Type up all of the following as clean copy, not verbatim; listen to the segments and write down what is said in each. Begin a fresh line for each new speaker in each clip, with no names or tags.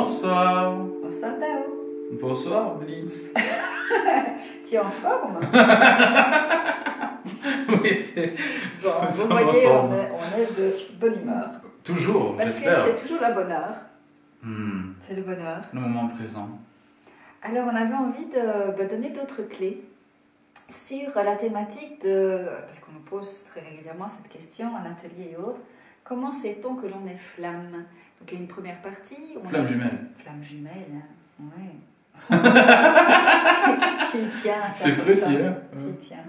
Bonsoir.
Bonsoir Tao.
Bonsoir Bliss.
Tu es en forme?
Oui, c'est...
Bon, vous voyez, on est de bonne humeur.
Toujours, j'espère.
Parce que c'est toujours la bonne heure.
Hmm.
C'est le bonheur.
Le moment présent.
Alors, on avait envie de donner d'autres clés sur la thématique de... Parce qu'on nous pose très régulièrement cette question en atelier et autres. Comment sait-on que l'on est flamme? Donc, il y a une première partie.
Flamme jumelle.
Flamme jumelle, hein. Ouais. Tu y tiens.
C'est précis, hein.
Tu y tiens.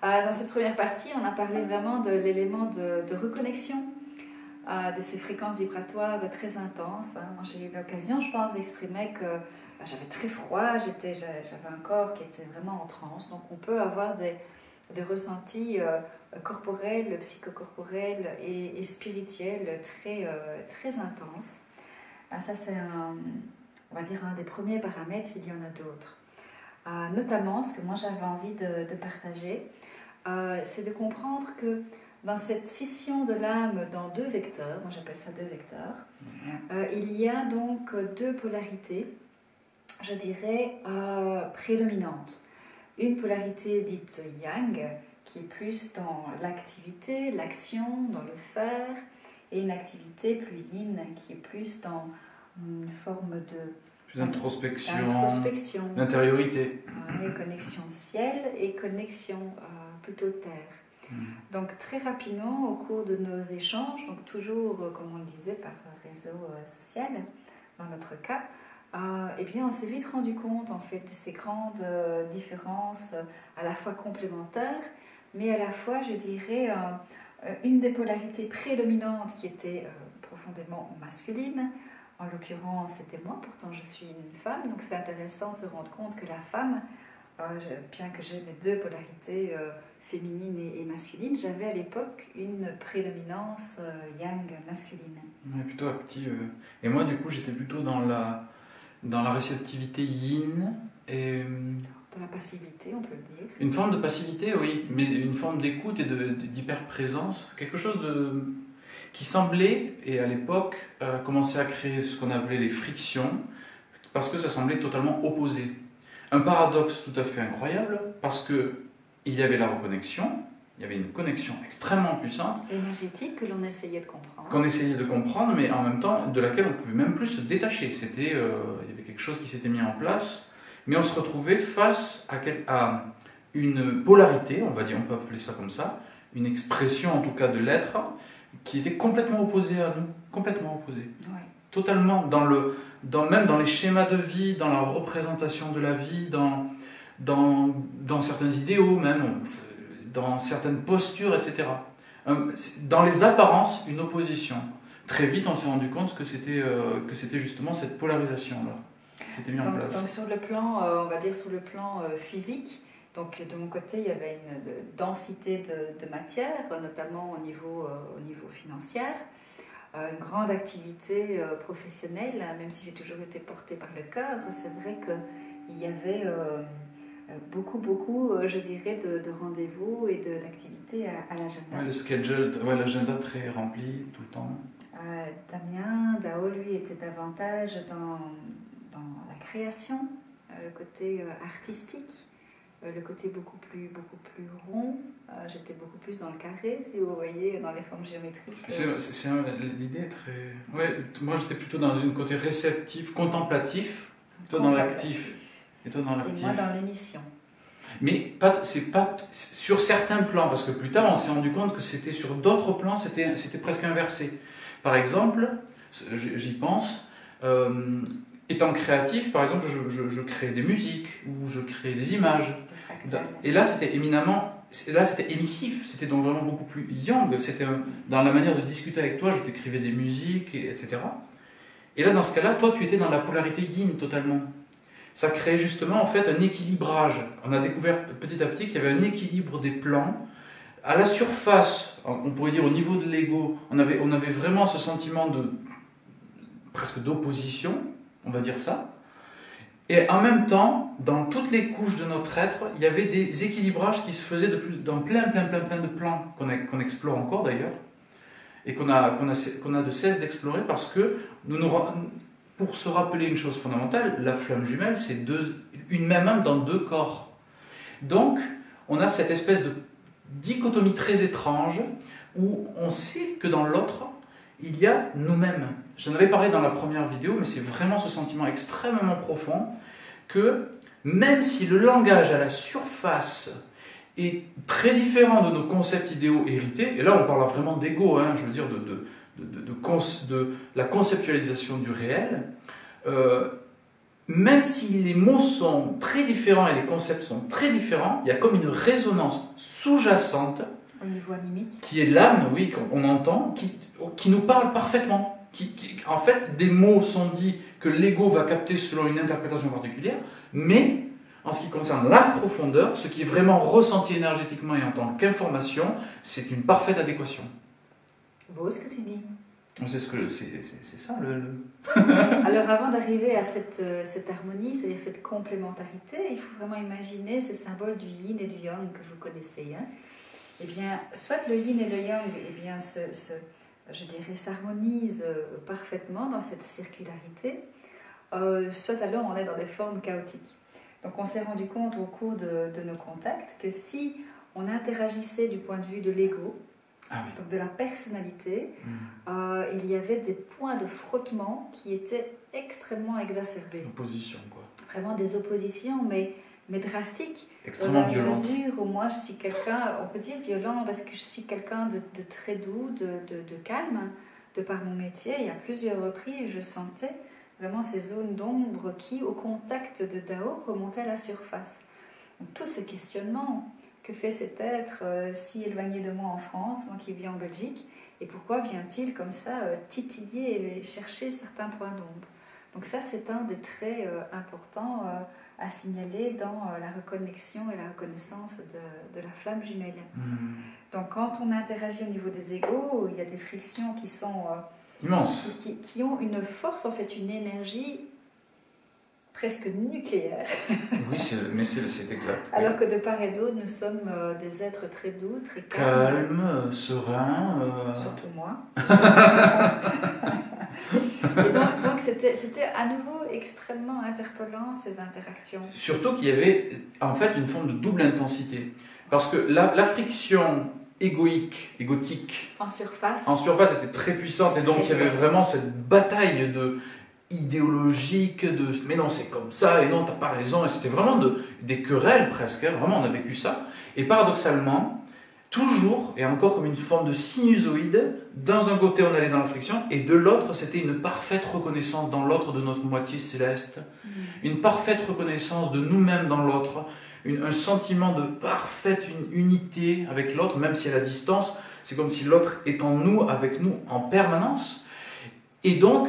Dans cette première partie, on a parlé vraiment de l'élément de reconnexion, de ces fréquences vibratoires très intenses. Moi, j'ai eu l'occasion, je pense, d'exprimer que j'avais très froid, j'avais un corps qui était vraiment en transe. Donc, on peut avoir des ressentis corporels, psychocorporels et spirituels très intenses. Ça, c'est on va dire un des premiers paramètres, il y en a d'autres. Notamment, ce que moi j'avais envie de partager, c'est de comprendre que dans cette scission de l'âme dans deux vecteurs, moi j'appelle ça deux vecteurs, il y a donc deux polarités, je dirais, prédominantes. Une polarité dite yang, qui est plus dans l'activité, l'action, dans le faire, et une activité plus yin, qui est plus dans une forme de...
Introspection,
d'intériorité. Connexion ciel et connexion plutôt terre. Donc très rapidement, au cours de nos échanges, donc toujours, comme on le disait, par réseau social, dans notre cas, eh bien, on s'est vite rendu compte en fait de ces grandes différences à la fois complémentaires, mais à la fois, je dirais, une des polarités prédominantes qui était profondément masculine. En l'occurrence, c'était moi, pourtant je suis une femme, donc c'est intéressant de se rendre compte que la femme, bien que j'ai mes deux polarités féminine et masculine, j'avais à l'époque une prédominance yang masculine.
Ouais, plutôt active. Et moi, du coup, j'étais plutôt dans la réceptivité yin et...
Dans la passivité, on peut le dire.
Une forme de passivité, oui, mais une forme d'écoute et d'hyper-présence. Quelque chose qui semblait, et à l'époque, commençait à créer ce qu'on appelait les frictions, parce que ça semblait totalement opposé. Un paradoxe tout à fait incroyable, parce qu'il y avait la reconnexion, il y avait une connexion extrêmement puissante.
Énergétique que l'on essayait de comprendre.
Qu'on essayait de comprendre, mais en même temps, de laquelle on ne pouvait même plus se détacher. Il y avait quelque chose qui s'était mis en place, mais on se retrouvait face à une polarité, on peut appeler ça comme ça, une expression en tout cas de l'être, qui était complètement opposée à nous, complètement opposée.
Ouais.
Totalement, même dans les schémas de vie, dans la représentation de la vie, dans certains idéaux même, dans certaines postures, etc. Dans les apparences, une opposition. Très vite, on s'est rendu compte que c'était justement cette polarisation-là qui s'était mise en place.
Donc sur le plan, on va dire sur le plan physique, donc de mon côté, il y avait une densité de matière, notamment au niveau financier, une grande activité professionnelle, même si j'ai toujours été portée par le cœur. C'est vrai qu'il y avait beaucoup, je dirais, de rendez-vous et d'activités à l'agenda.
Ouais, le schedule, l'agenda très rempli tout le temps.
Damien, Dao, lui, était davantage dans la création, le côté artistique. Le côté beaucoup plus rond, j'étais beaucoup plus dans le carré, si vous voyez, dans les formes géométriques.
L'idée est très... Ouais, moi j'étais plutôt dans une côté réceptif, contemplatif, toi dans l'actif. Et toi dans l'actif.
Et moi dans l'émission.
Mais c'est pas sur certains plans, parce que plus tard on s'est rendu compte que c'était sur d'autres plans, c'était presque inversé. Par exemple, j'y pense... étant créatif, par exemple, je crée des musiques ou je crée des images. Et là, c'était émissif. C'était donc vraiment beaucoup plus yang. C'était dans la manière de discuter avec toi. Je t'écrivais des musiques, etc. Et là, dans ce cas-là, toi, tu étais dans la polarité yin totalement. Ça créait justement en fait un équilibrage. On a découvert petit à petit qu'il y avait un équilibre des plans. À la surface, on pourrait dire au niveau de l'ego, on avait vraiment ce sentiment presque d'opposition. On va dire ça. Et en même temps, dans toutes les couches de notre être, il y avait des équilibrages qui se faisaient dans plein de plans qu'on explore encore d'ailleurs, et qu'on a de cesse d'explorer parce que pour se rappeler une chose fondamentale, la flamme jumelle, c'est une même âme dans deux corps. Donc, on a cette espèce de dichotomie très étrange où on sait que dans l'autre, il y a nous-mêmes. J'en avais parlé dans la première vidéo, mais c'est vraiment ce sentiment extrêmement profond que même si le langage à la surface est très différent de nos concepts idéaux hérités, et là on parle vraiment d'ego, hein, je veux dire de la conceptualisation du réel, même si les mots sont très différents et les concepts sont très différents, il y a comme une résonance sous-jacente
au niveau animique,
qui est l'âme, oui, qu'on entend, qui nous parle parfaitement. En fait, des mots sont dits que l'ego va capter selon une interprétation particulière, mais en ce qui concerne la profondeur, ce qui est vraiment ressenti énergétiquement et en tant qu'information, c'est une parfaite adéquation.
Beau ce que tu dis.
C'est ça
Alors avant d'arriver à cette harmonie, c'est-à-dire cette complémentarité, il faut vraiment imaginer ce symbole du yin et du yang que vous connaissez. Hein. Eh bien, soit le yin et le yang, eh bien, je dirais, s'harmonisent parfaitement dans cette circularité, soit alors on est dans des formes chaotiques. Donc on s'est rendu compte au cours de nos contacts que si on interagissait du point de vue de l'ego, donc de la personnalité, il y avait des points de frottement qui étaient extrêmement exacerbés.
Opposition, quoi.
Vraiment des oppositions, mais drastiques.
Extrêmement violentes.
Dans la mesure où moi je suis quelqu'un, on peut dire violent, parce que je suis quelqu'un de très doux, de calme, de par mon métier. Et à plusieurs reprises, je sentais vraiment ces zones d'ombre qui, au contact de Dao, remontaient à la surface. Donc, tout ce questionnement, que fait cet être si éloigné de moi en France, moi qui vis en Belgique, et pourquoi vient-il comme ça titiller et chercher certains points d'ombre? Donc ça, c'est un des traits importants à signaler dans la reconnexion et la reconnaissance de la flamme jumelle. Donc quand on interagit au niveau des égos, il y a des frictions qui sont
immenses,
qui ont une force, en fait, une énergie presque nucléaire.
Oui, mais c'est exact.
Alors que de part et d'autre, nous sommes des êtres très doux, très
calmes, sereins.
Surtout moi. Et donc c'était à nouveau extrêmement interpellant, ces interactions.
Surtout qu'il y avait en fait une forme de double intensité. Parce que la friction égotique
en surface
était très puissante, et donc il y avait vraiment cette bataille idéologique mais non, c'est comme ça, et non, t'as pas raison, et c'était vraiment des querelles presque, hein, vraiment on a vécu ça. Et paradoxalement, toujours et encore comme une forme de sinusoïde, dans un côté on allait dans la friction, et de l'autre c'était une parfaite reconnaissance dans l'autre de notre moitié céleste, une parfaite reconnaissance de nous-mêmes dans l'autre, un sentiment de parfaite unité avec l'autre, même si à la distance, c'est comme si l'autre est en nous, avec nous en permanence. Et donc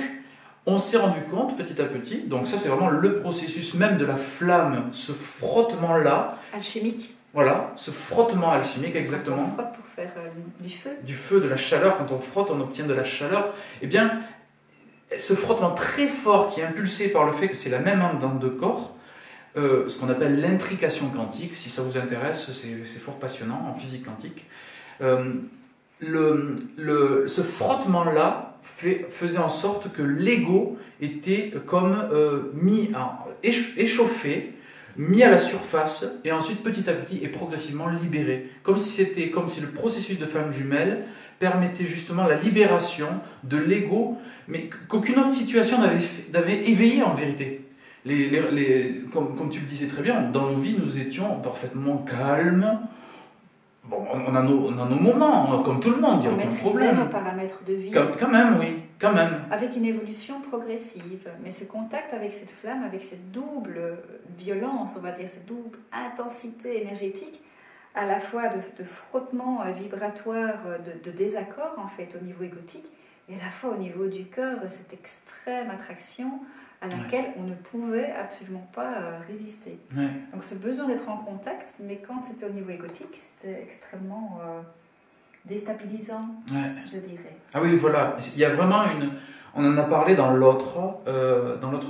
on s'est rendu compte petit à petit, donc ça c'est vraiment le processus même de la flamme, ce frottement-là.
Alchimique.
Voilà, ce frottement alchimique, exactement.
On frotte pour faire du feu. Du
feu, de la chaleur. Quand on frotte, on obtient de la chaleur. Eh bien, ce frottement très fort qui est impulsé par le fait que c'est la même âme dans deux corps, ce qu'on appelle l'intrication quantique, si ça vous intéresse, c'est fort passionnant en physique quantique. Ce frottement-là faisait en sorte que l'ego était comme échauffé, mis à la surface, et ensuite petit à petit et progressivement libéré. Comme si le processus de flamme jumelle permettait justement la libération de l'ego, mais qu'aucune autre situation n'avait éveillé en vérité. Comme tu le disais très bien, dans nos vies, nous étions parfaitement calmes. Bon, on a nos moments, comme tout le monde, il n'y a aucun problème.
Nos paramètres de vie.
Quand même, oui, quand même.
Avec une évolution progressive. Mais ce contact avec cette flamme, avec cette double violence, on va dire, cette double intensité énergétique, à la fois de frottement vibratoire, de désaccord, en fait, au niveau égotique, et à la fois au niveau du cœur, cette extrême attraction à laquelle on ne pouvait absolument pas résister.
Ouais.
Donc ce besoin d'être en contact, mais quand c'était au niveau égotique, c'était extrêmement déstabilisant, je dirais.
Ah oui, voilà, il y a vraiment on en a parlé dans l'autre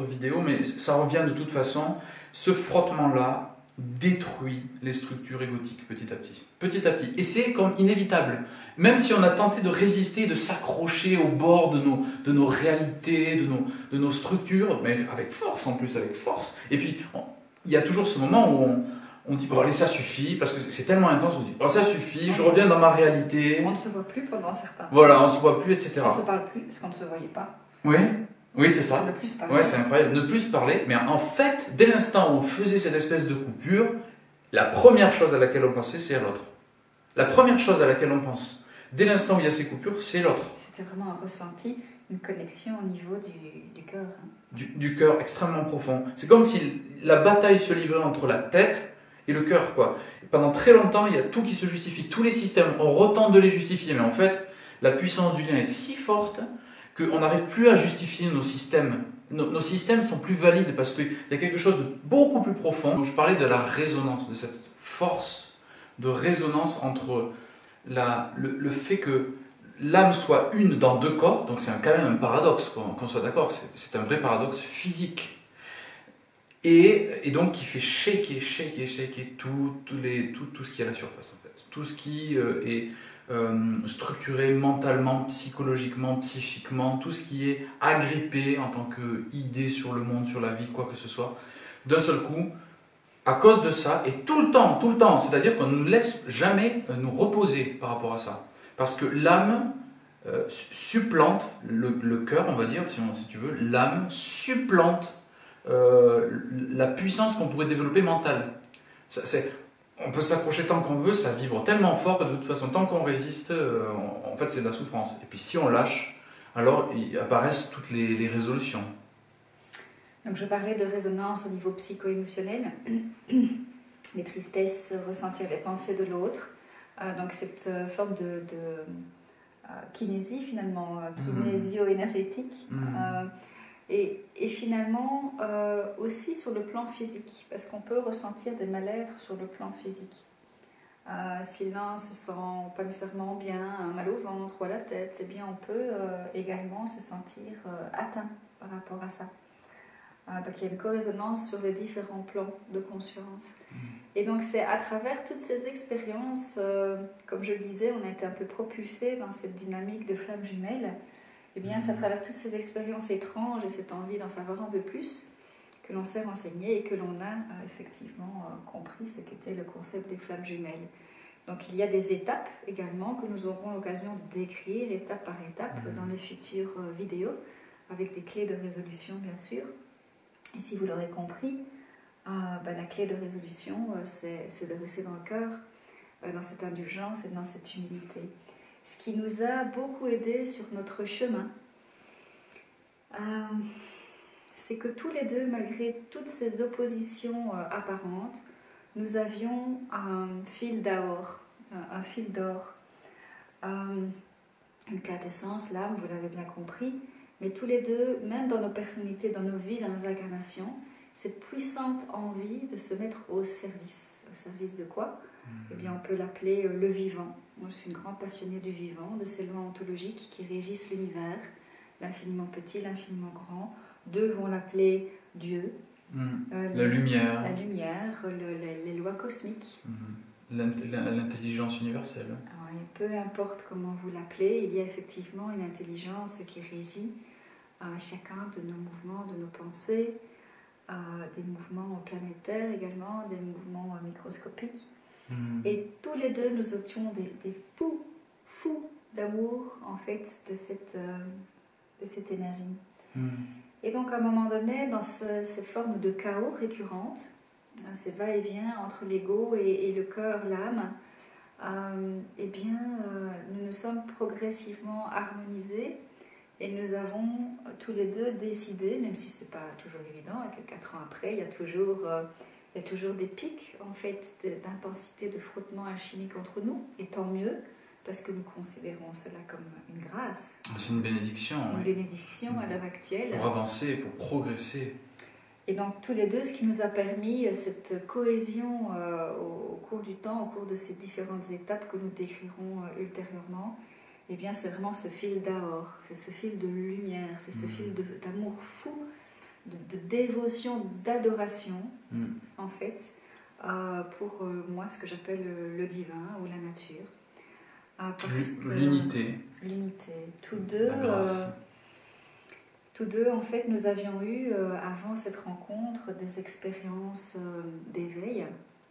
vidéo, mais ça revient de toute façon, ce frottement-là, détruit les structures égotiques petit à petit. Petit à petit. Et c'est comme inévitable. Même si on a tenté de résister, de s'accrocher au bord de nos réalités, de nos structures, mais avec force en plus, avec force. Et puis, il y a toujours ce moment où on dit, bon allez, ça suffit, parce que c'est tellement intense, on dit, oh ça suffit, je reviens dans ma réalité.
On ne se voit plus pendant certains.
Voilà, on ne se voit plus, etc.
On ne se parle plus, parce qu'on ne se voyait pas.
Oui, oui, c'est ça.
Ne plus se parler.
Ouais, c'est incroyable, ne plus se parler. Mais en fait, dès l'instant où on faisait cette espèce de coupure, la première chose à laquelle on pensait, c'est à l'autre. La première chose à laquelle on pense, dès l'instant où il y a ces coupures, c'est l'autre.
C'était vraiment un ressenti, une connexion au niveau du cœur. Hein.
Du cœur extrêmement profond. C'est comme si la bataille se livrait entre la tête et le cœur, quoi. Et pendant très longtemps, il y a tout qui se justifie. Tous les systèmes, on retente de les justifier, mais en fait, la puissance du lien est si forte qu'on n'arrive plus à justifier nos systèmes. Nos systèmes sont plus valides parce qu'il y a quelque chose de beaucoup plus profond. Je parlais de la résonance, de cette force de résonance entre le fait que l'âme soit une dans deux corps, donc c'est quand même un paradoxe, qu'on soit d'accord, c'est un vrai paradoxe physique. Et donc qui fait shaker tout ce qui est à la surface en fait. Tout ce qui est structuré mentalement, psychologiquement, psychiquement, tout ce qui est agrippé en tant qu'idée sur le monde, sur la vie, quoi que ce soit, d'un seul coup, à cause de ça, et tout le temps, c'est-à-dire qu'on ne nous laisse jamais nous reposer par rapport à ça. Parce que l'âme supplante le cœur, on va dire, si tu veux, l'âme supplante la puissance qu'on pourrait développer mentale. On peut s'accrocher tant qu'on veut, ça vibre tellement fort que de toute façon, tant qu'on résiste, en fait c'est de la souffrance. Et puis si on lâche, alors apparaissent toutes les résolutions.
Donc je parlais de résonance au niveau psycho-émotionnel, les tristesses, ressentir les pensées de l'autre, donc cette forme de kinésie finalement, kinésio-énergétique, et finalement aussi sur le plan physique, parce qu'on peut ressentir des mal-être sur le plan physique. Si l'un se sent pas nécessairement bien, un mal au ventre ou à la tête, eh bien on peut également se sentir atteint par rapport à ça. Donc il y a une corrésonance sur les différents plans de conscience. Et donc c'est à travers toutes ces expériences, comme je le disais, on a été un peu propulsé dans cette dynamique de flammes jumelles. Et bien c'est à travers toutes ces expériences étranges et cette envie d'en savoir un peu plus que l'on s'est renseigné et que l'on a effectivement compris ce qu'était le concept des flammes jumelles. Donc il y a des étapes également que nous aurons l'occasion de décrire étape par étape dans les futures vidéos, avec des clés de résolution bien sûr. Et si vous l'aurez compris, la clé de résolution, c'est de rester dans le cœur, dans cette indulgence et dans cette humilité. Ce qui nous a beaucoup aidé sur notre chemin, c'est que tous les deux, malgré toutes ces oppositions apparentes, nous avions un fil d'or, une quintessence, l'âme, vous l'avez bien compris, mais tous les deux, même dans nos personnalités, dans nos vies, dans nos incarnations, cette puissante envie de se mettre au service. Au service de quoi ? Eh bien, on peut l'appeler le vivant. Moi, je suis une grande passionnée du vivant, de ces lois ontologiques qui régissent l'univers, l'infiniment petit, l'infiniment grand. Deux vont l'appeler Dieu.
La lumière.
La lumière, les lois cosmiques.
L'intelligence universelle.
Alors, peu importe comment vous l'appelez, il y a effectivement une intelligence qui régit chacun de nos mouvements, de nos pensées, des mouvements planétaires également, des mouvements microscopiques. Et tous les deux, nous étions des fous d'amour, en fait, de cette énergie. Et donc, à un moment donné, dans ces formes de chaos récurrentes, ces va-et-vient entre l'ego et le cœur, l'âme, eh bien, nous nous sommes progressivement harmonisés et nous avons tous les deux décidé, même si ce n'est pas toujours évident, et que 4 ans après, il y a toujours des pics en fait, d'intensité de frottement alchimique entre nous, et tant mieux, parce que nous considérons cela comme une grâce.
C'est une bénédiction.
Une bénédiction à l'heure actuelle.
Pour avancer, pour progresser.
Et donc tous les deux, ce qui nous a permis cette cohésion au cours du temps, au cours de ces différentes étapes que nous décrirons ultérieurement, eh bien c'est vraiment ce fil d'aor, c'est ce fil de lumière, c'est ce fil d'amour fou, de dévotion, d'adoration, en fait, pour moi ce que j'appelle le divin ou la nature.
L'unité.
L'unité. Tous deux, en fait, nous avions eu, avant cette rencontre, des expériences d'éveil.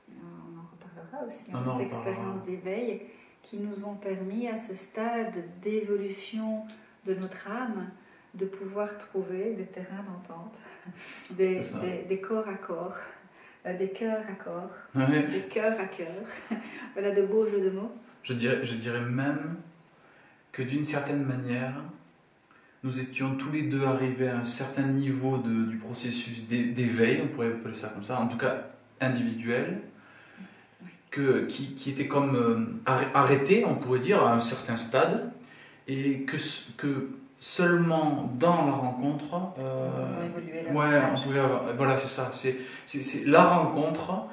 On en reparlera aussi, des expériences d'éveil qui nous ont permis, à ce stade d'évolution de notre âme, de pouvoir trouver des terrains d'entente, des corps à corps, des cœurs à corps, des cœurs à cœur. Voilà de beaux jeux de mots.
Je dirais même que d'une certaine manière, nous étions tous les deux arrivés à un certain niveau du processus d'éveil, on pourrait appeler ça comme ça, en tout cas individuel, qui était comme arrêté, on pourrait dire, à un certain stade, et que seulement dans la rencontre, on pouvait avoir, voilà, c'est ça, c'est la rencontre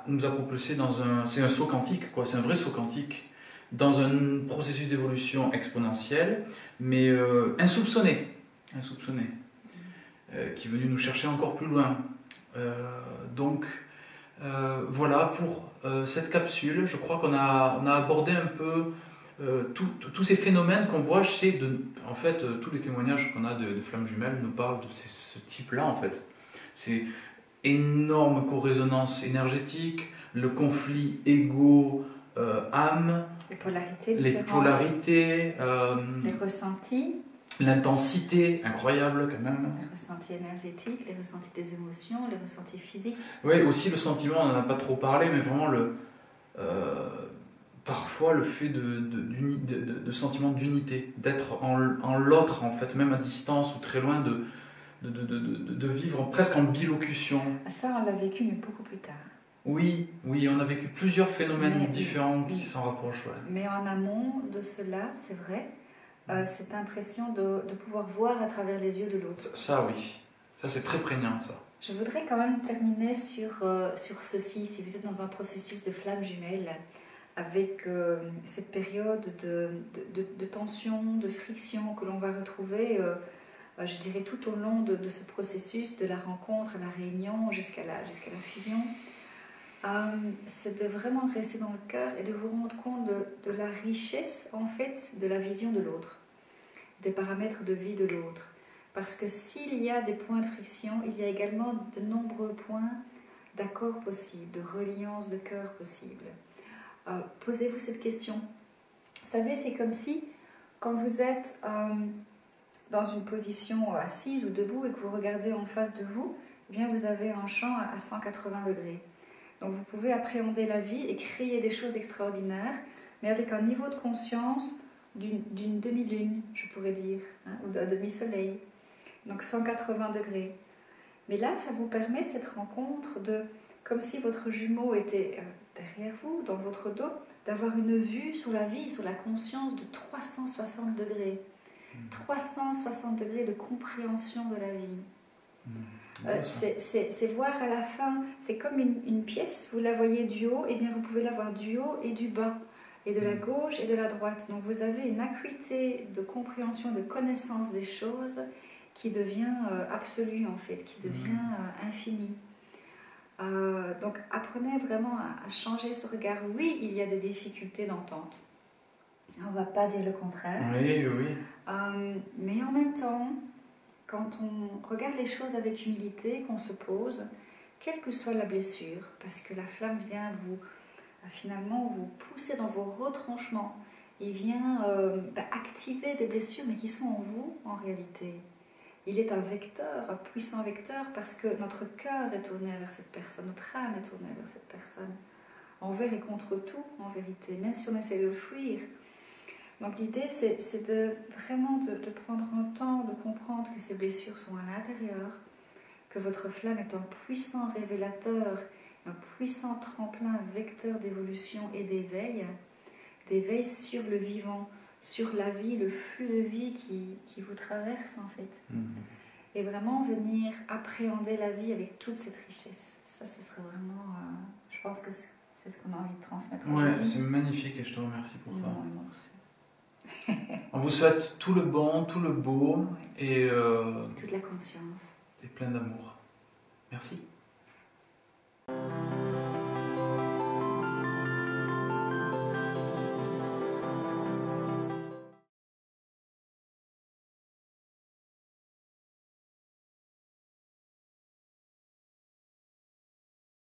nous a propulsé c'est un saut quantique, quoi, c'est un vrai saut quantique, dans un processus d'évolution exponentielle, mais insoupçonné, qui est venu nous chercher encore plus loin. Donc, voilà pour cette capsule. Je crois qu'on a abordé un peu tous ces phénomènes qu'on voit en fait, tous les témoignages qu'on a de flammes jumelles nous parlent de ce type-là, en fait. C'est énorme corrésonance énergétique, le conflit ego-âme, les polarités,
les ressentis,
l'intensité incroyable quand même.
Les ressentis énergétiques, les ressentis des émotions, les ressentis physiques.
Oui, aussi le sentiment, on n'en a pas trop parlé, mais vraiment parfois le fait de sentiment d'unité, d'être en l'autre, en fait, même à distance ou très loin, de vivre presque en bilocution.
Ça, on l'a vécu, mais beaucoup plus tard.
Oui, on a vécu plusieurs phénomènes différents qui s'en rapprochent. Ouais.
Mais en amont de cela, c'est vrai, cette impression de pouvoir voir à travers les yeux de l'autre.
Ça, oui. Ça, c'est très prégnant, ça.
Je voudrais quand même terminer sur ceci. Si vous êtes dans un processus de flamme jumelle, avec cette période de tension, de friction que l'on va retrouver, je dirais tout au long de ce processus, de la rencontre, à la réunion, jusqu'à la fusion, c'est de vraiment rester dans le cœur et de vous rendre compte de la richesse, en fait, de la vision de l'autre, des paramètres de vie de l'autre. Parce que s'il y a des points de friction, il y a également de nombreux points d'accord possibles, de reliance de cœur possibles. Posez-vous cette question. Vous savez, c'est comme si, quand vous êtes dans une position assise ou debout et que vous regardez en face de vous, eh bien vous avez un champ à 180 degrés. Donc vous pouvez appréhender la vie et créer des choses extraordinaires, mais avec un niveau de conscience d'une demi-lune, je pourrais dire, hein, ou d'un demi-soleil. Donc 180 degrés. Mais là, ça vous permet, cette rencontre, comme si votre jumeau était derrière vous, dans votre dos, d'avoir une vue sur la vie, sur la conscience de 360 degrés. 360 degrés de compréhension de la vie. C'est voir à la fin, c'est comme une pièce, vous la voyez du haut, et bien vous pouvez la voir du haut et du bas, et de la gauche et de la droite. Donc vous avez une acuité de compréhension, de connaissance des choses qui devient absolue en fait, qui devient infinie. Donc apprenez vraiment à changer ce regard. Oui, il y a des difficultés d'entente. On ne va pas dire le contraire.
Oui.
Mais en même temps, quand on regarde les choses avec humilité, qu'on se pose, quelle que soit la blessure, parce que la flamme vient finalement vous pousser dans vos retranchements, il vient activer des blessures, mais qui sont en vous en réalité. Il est un vecteur, un puissant vecteur, parce que notre cœur est tourné vers cette personne, notre âme est tournée vers cette personne, envers et contre tout en vérité, même si on essaie de le fuir. Donc l'idée, c'est vraiment de prendre un temps de comprendre que ces blessures sont à l'intérieur, que votre flamme est un puissant révélateur, un puissant tremplin, vecteur d'évolution et d'éveil sur le vivant, sur la vie, le flux de vie qui vous traverse en fait. Et vraiment venir appréhender la vie avec toute cette richesse. Ça, ce serait vraiment, je pense que c'est ce qu'on a envie de transmettre.
Ouais, c'est magnifique et je te remercie pour ça. On vous souhaite tout le bon, tout le beau et
toute la conscience.
Et plein d'amour. Merci.